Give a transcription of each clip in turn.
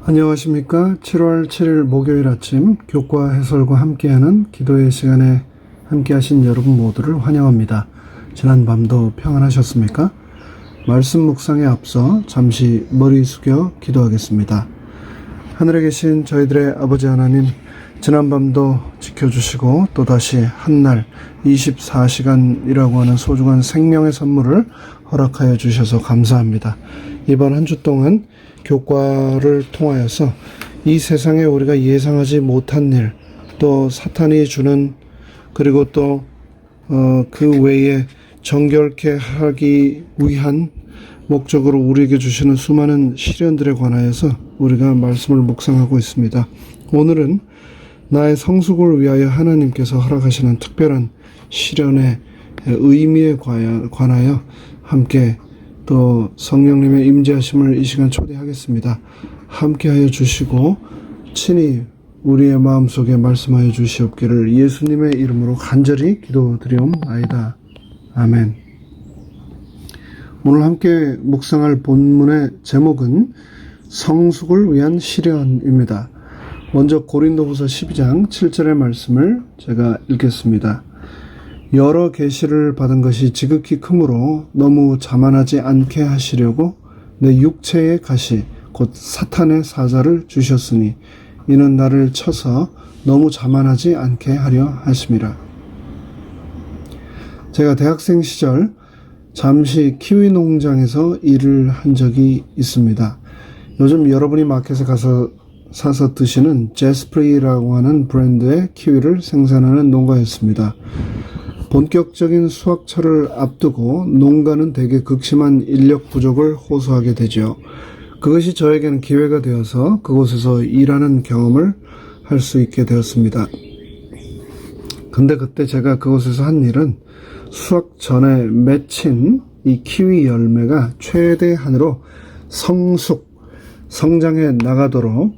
안녕하십니까. 7월 7일 목요일 아침 교과 해설과 함께하는 기도의 시간에 함께하신 여러분 모두를 환영합니다. 지난 밤도 평안하셨습니까? 말씀 묵상에 앞서 잠시 머리 숙여 기도하겠습니다. 하늘에 계신 저희들의 아버지 하나님, 지난 밤도 지켜주시고 또다시 한날 24시간이라고 하는 소중한 생명의 선물을 허락하여 주셔서 감사합니다. 이번 한 주 동안 교과를 통하여서 이 세상에 우리가 예상하지 못한 일, 또 사탄이 주는, 그리고 또 그 외에 정결케 하기 위한 목적으로 우리에게 주시는 수많은 시련들에 관하여서 우리가 말씀을 묵상하고 있습니다. 오늘은 나의 성숙을 위하여 하나님께서 허락하시는 특별한 시련의 의미에 관하여 함께 또 성령님의 임재하심을 이 시간 초대하겠습니다. 함께하여 주시고 친히 우리의 마음속에 말씀하여 주시옵기를 예수님의 이름으로 간절히 기도드리옵나이다. 아멘. 오늘 함께 묵상할 본문의 제목은 성숙을 위한 시련입니다. 먼저 고린도후서 12장 7절의 말씀을 제가 읽겠습니다. 여러 계시를 받은 것이 지극히 크므로 너무 자만하지 않게 하시려고 내 육체의 가시 곧 사탄의 사자를 주셨으니 이는 나를 쳐서 너무 자만하지 않게 하려 하심이라. 제가 대학생 시절 잠시 키위 농장에서 일을 한 적이 있습니다. 요즘 여러분이 마켓에 가서 사서 드시는 제스프리라고 하는 브랜드의 키위를 생산하는 농가였습니다. 본격적인 수확철을 앞두고 농가는 대개 극심한 인력 부족을 호소하게 되죠. 그것이 저에게는 기회가 되어서 그곳에서 일하는 경험을 할 수 있게 되었습니다. 근데 그때 제가 그곳에서 한 일은 수확 전에 맺힌 이 키위 열매가 최대한으로 성장해 나가도록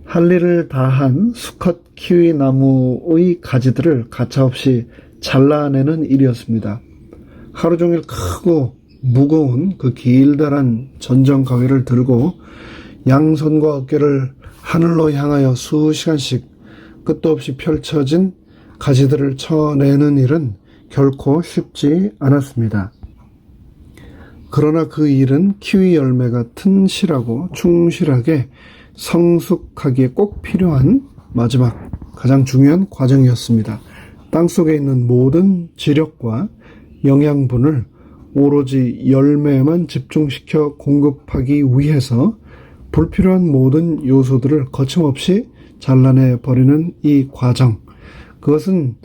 할 일을 다한 수컷 키위 나무의 가지들을 가차없이 잘라내는 일이었습니다. 하루 종일 크고 무거운 그 길다란 전정 가위를 들고 양손과 어깨를 하늘로 향하여 수시간씩 끝도 없이 펼쳐진 가지들을 쳐내는 일은 결코 쉽지 않았습니다. 그러나 그 일은 키위 열매가 튼실하고 충실하게 성숙하기에 꼭 필요한 마지막 가장 중요한 과정이었습니다. 땅속에 있는 모든 지력과 영양분을 오로지 열매에만 집중시켜 공급하기 위해서 불필요한 모든 요소들을 거침없이 잘라내 버리는 이 과정, 그것은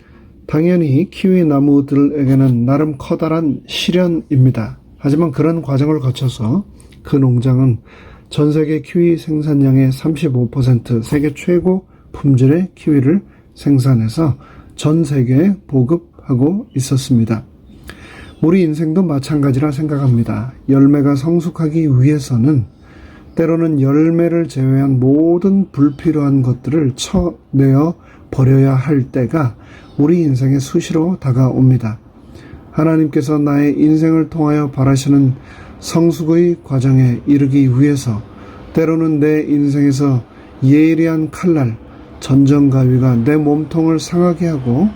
당연히 키위 나무들에게는 나름 커다란 시련입니다. 하지만 그런 과정을 거쳐서 그 농장은 전 세계 키위 생산량의 35%, 세계 최고 품질의 키위를 생산해서 전 세계에 보급하고 있었습니다. 우리 인생도 마찬가지라 생각합니다. 열매가 성숙하기 위해서는 때로는 열매를 제외한 모든 불필요한 것들을 쳐내어 버려야 할 때가 우리 인생에 수시로 다가옵니다. 하나님께서 나의 인생을 통하여 바라시는 성숙의 과정에 이르기 위해서 때로는 내 인생에서 예리한 칼날, 전정가위가 내 몸통을 상하게 하고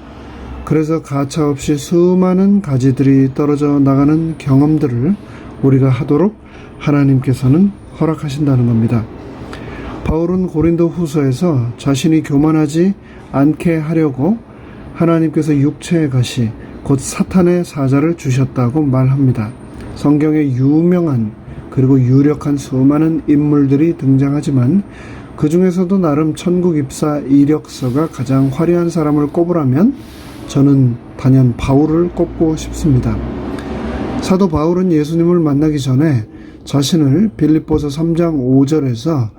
그래서 가차없이 수많은 가지들이 떨어져 나가는 경험들을 우리가 하도록 하나님께서는 허락하신다는 겁니다. 바울은 고린도 후서에서 자신이 교만하지 않게 하려고 하나님께서 육체의 가시 곧 사탄의 사자를 주셨다고 말합니다. 성경에 유명한 그리고 유력한 수많은 인물들이 등장하지만 그 중에서도 나름 천국 입사 이력서가 가장 화려한 사람을 꼽으라면 저는 단연 바울을 꼽고 싶습니다. 사도 바울은 예수님을 만나기 전에 자신을 빌립보서 3장 5절에서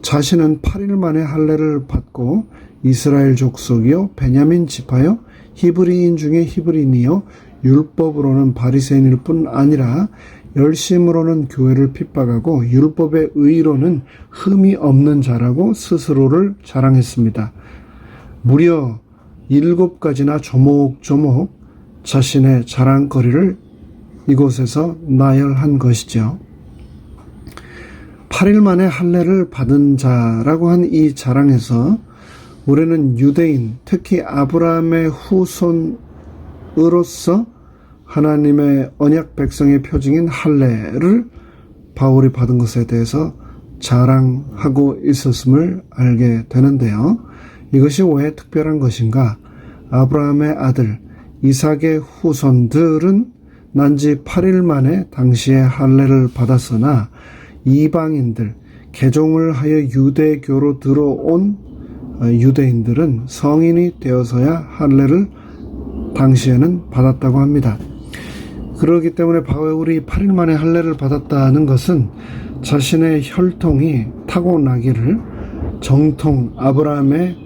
자신은 8일 만에 할례를 받고 이스라엘 족속이요 베냐민 지파요 히브리인 중에 히브리인이요 율법으로는 바리새인일 뿐 아니라 열심으로는 교회를 핍박하고 율법의 의로는 흠이 없는 자라고 스스로를 자랑했습니다. 무려 7가지나 조목조목 자신의 자랑거리를 이곳에서 나열한 것이죠. 8일 만에 할례를 받은 자라고 한 이 자랑에서 우리는 유대인, 특히 아브라함의 후손으로서 하나님의 언약 백성의 표징인 할례를 바울이 받은 것에 대해서 자랑하고 있었음을 알게 되는데요. 이것이 왜 특별한 것인가? 아브라함의 아들 이삭의 후손들은 난지 8일 만에 당시에 할례를 받았으나 이방인들, 개종을 하여 유대교로 들어온 유대인들은 성인이 되어서야 할례를 당시에는 받았다고 합니다. 그렇기 때문에 바울이 8일 만에 할례를 받았다는 것은 자신의 혈통이 타고나기를 정통 아브라함의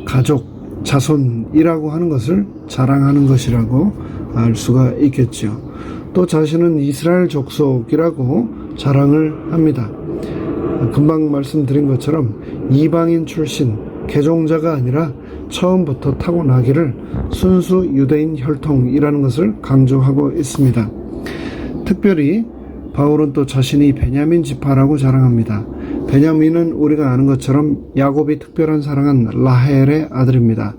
가족, 자손이라고 하는 것을 자랑하는 것이라고 알 수가 있겠죠. 또 자신은 이스라엘 족속이라고 자랑을 합니다. 금방 말씀드린 것처럼 이방인 출신, 개종자가 아니라 처음부터 타고나기를 순수 유대인 혈통이라는 것을 강조하고 있습니다. 특별히 바울은 또 자신이 베냐민 지파라고 자랑합니다. 베냐민은 우리가 아는 것처럼 야곱이 특별한 사랑한 라헬의 아들입니다.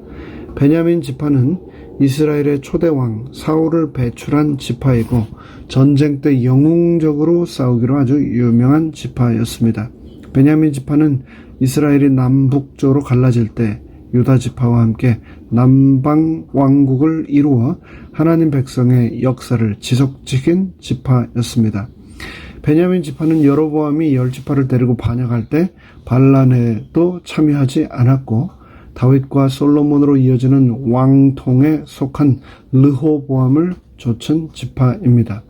베냐민 지파는 이스라엘의 초대왕 사울을 배출한 지파이고 전쟁 때 영웅적으로 싸우기로 아주 유명한 지파였습니다. 베냐민 지파는 이스라엘이 남북쪽으로 갈라질 때 유다 지파와 함께 남방 왕국을 이루어 하나님 백성의 역사를 지속시킨 지파였습니다. 베냐민 지파는 여로보암이 10지파를 데리고 반역할 때 반란에도 참여하지 않았고 다윗과 솔로몬으로 이어지는 왕통에 속한 르호보암을 좇은 지파입니다.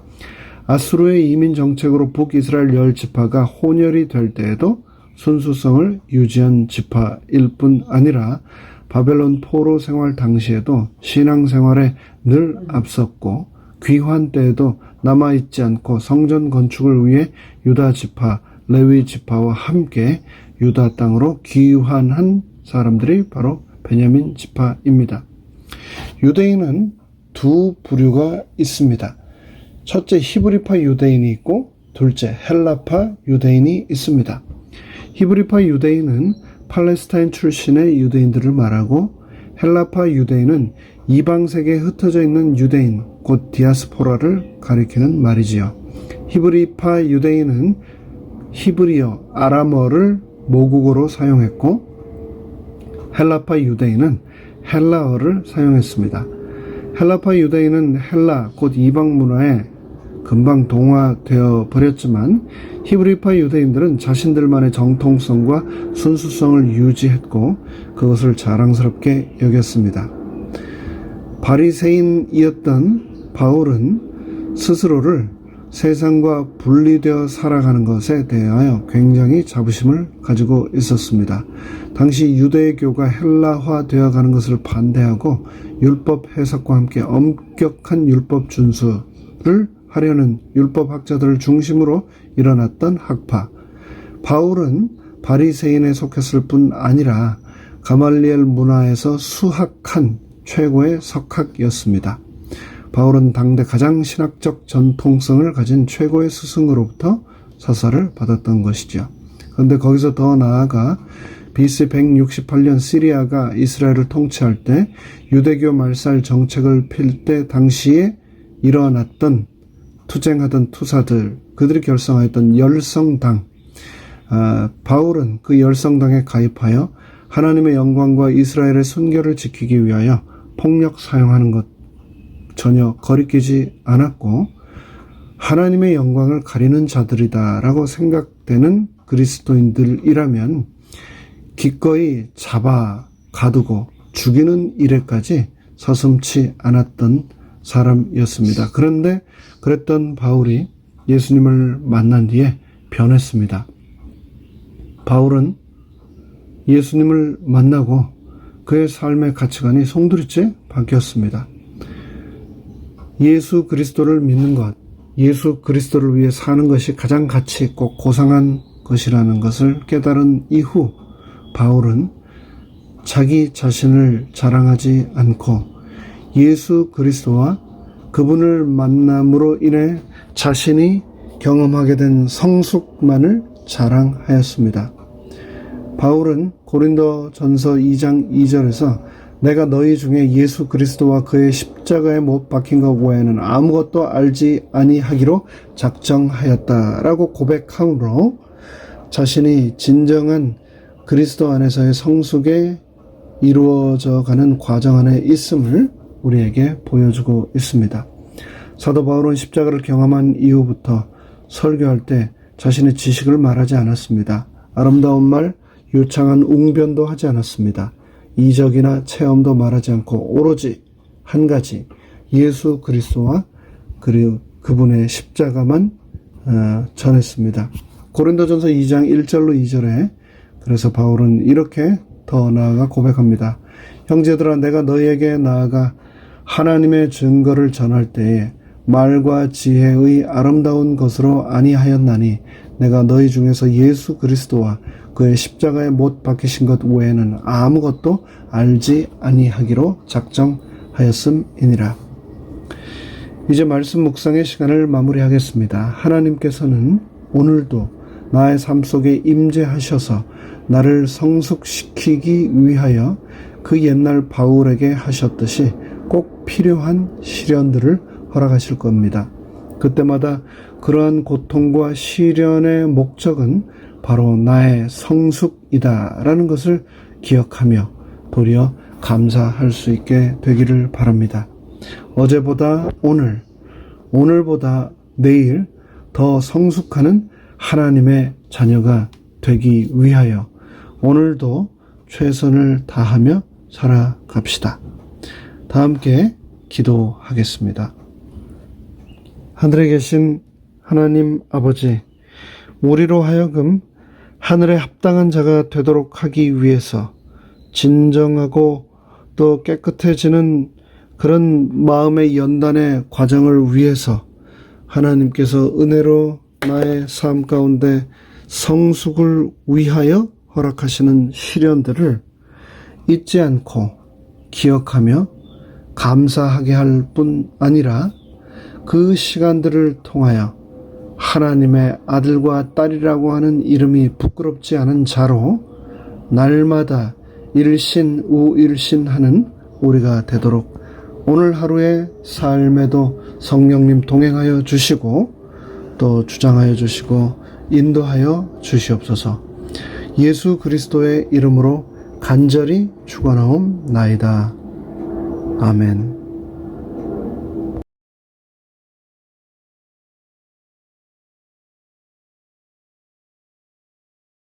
아수르의 이민 정책으로 북이스라엘 10지파가 혼혈이 될 때에도 순수성을 유지한 지파일 뿐 아니라 바벨론 포로 생활 당시에도 신앙생활에 늘 앞섰고 귀환 때에도 남아있지 않고 성전 건축을 위해 유다 지파, 레위 지파와 함께 유다 땅으로 귀환한 사람들이 바로 베냐민 지파입니다. 유대인은 두 부류가 있습니다. 첫째 히브리파 유대인이 있고 둘째 헬라파 유대인이 있습니다. 히브리파 유대인은 팔레스타인 출신의 유대인들을 말하고 헬라파 유대인은 이방 세계에 흩어져 있는 유대인, 곧 디아스포라를 가리키는 말이지요. 히브리파 유대인은 히브리어, 아람어를 모국어로 사용했고 헬라파 유대인은 헬라어를 사용했습니다. 헬라파 유대인은 헬라, 곧 이방 문화에 금방 동화되어 버렸지만 히브리파 유대인들은 자신들만의 정통성과 순수성을 유지했고 그것을 자랑스럽게 여겼습니다. 바리새인이었던 바울은 스스로를 세상과 분리되어 살아가는 것에 대하여 굉장히 자부심을 가지고 있었습니다. 당시 유대교가 헬라화되어 가는 것을 반대하고 율법 해석과 함께 엄격한 율법 준수를 하려는 율법학자들을 중심으로 일어났던 학파. 바울은 바리새인에 속했을 뿐 아니라 가말리엘 문화에서 수학한 최고의 석학이었습니다. 바울은 당대 가장 신학적 전통성을 가진 최고의 스승으로부터 사사를 받았던 것이죠. 그런데 거기서 더 나아가 BC 168년 시리아가 이스라엘을 통치할 때 유대교 말살 정책을 필 때 당시에 일어났던 투쟁하던 투사들, 그들이 결성하였던 열성당, 바울은 그 열성당에 가입하여 하나님의 영광과 이스라엘의 순결을 지키기 위하여 폭력 사용하는 것 전혀 거리끼지 않았고 하나님의 영광을 가리는 자들이다라고 생각되는 그리스도인들이라면 기꺼이 잡아 가두고 죽이는 일에까지 서슴지 않았던 사람이었습니다. 그런데 그랬던 바울이 예수님을 만난 뒤에 변했습니다. 바울은 예수님을 만나고 그의 삶의 가치관이 송두리째 바뀌었습니다. 예수 그리스도를 믿는 것, 예수 그리스도를 위해 사는 것이 가장 가치 있고 고상한 것이라는 것을 깨달은 이후 바울은 자기 자신을 자랑하지 않고 예수 그리스도와 그분을 만남으로 인해 자신이 경험하게 된 성숙만을 자랑하였습니다. 바울은 고린도전서 2장 2절에서 내가 너희 중에 예수 그리스도와 그의 십자가에 못 박힌 것 외에는 아무것도 알지 아니하기로 작정하였다라고 고백함으로 자신이 진정한 그리스도 안에서의 성숙에 이루어져가는 과정 안에 있음을 우리에게 보여주고 있습니다. 사도 바울은 십자가를 경험한 이후부터 설교할 때 자신의 지식을 말하지 않았습니다. 아름다운 말, 유창한 웅변도 하지 않았습니다. 이적이나 체험도 말하지 않고 오로지 한 가지 예수 그리스도와 그리고 그분의 십자가만 전했습니다. 고린도전서 2장 1절로 2절에 그래서 바울은 이렇게 더 나아가 고백합니다. 형제들아 내가 너희에게 나아가 하나님의 증거를 전할 때에 말과 지혜의 아름다운 것으로 아니하였나니 내가 너희 중에서 예수 그리스도와 그의 십자가에 못 박히신 것 외에는 아무것도 알지 아니하기로 작정하였음이니라. 이제 말씀 묵상의 시간을 마무리하겠습니다. 하나님께서는 오늘도 나의 삶 속에 임재하셔서 나를 성숙시키기 위하여 그 옛날 바울에게 하셨듯이 꼭 필요한 시련들을 허락하실 겁니다. 그때마다 그러한 고통과 시련의 목적은 바로 나의 성숙이다라는 것을 기억하며 도리어 감사할 수 있게 되기를 바랍니다. 어제보다 오늘, 오늘보다 내일 더 성숙하는 하나님의 자녀가 되기 위하여 오늘도 최선을 다하며 살아갑시다. 다 함께 기도하겠습니다. 하늘에 계신 하나님 아버지, 우리로 하여금 하늘에 합당한 자가 되도록 하기 위해서 진정하고 또 깨끗해지는 그런 마음의 연단의 과정을 위해서 하나님께서 은혜로 나의 삶 가운데 성숙을 위하여 허락하시는 시련들을 잊지 않고 기억하며 감사하게 할 뿐 아니라 그 시간들을 통하여 하나님의 아들과 딸이라고 하는 이름이 부끄럽지 않은 자로 날마다 일신우일신하는 우리가 되도록 오늘 하루의 삶에도 성령님 동행하여 주시고 또 주장하여 주시고 인도하여 주시옵소서. 예수 그리스도의 이름으로 간절히 축원하옵나이다. 아멘.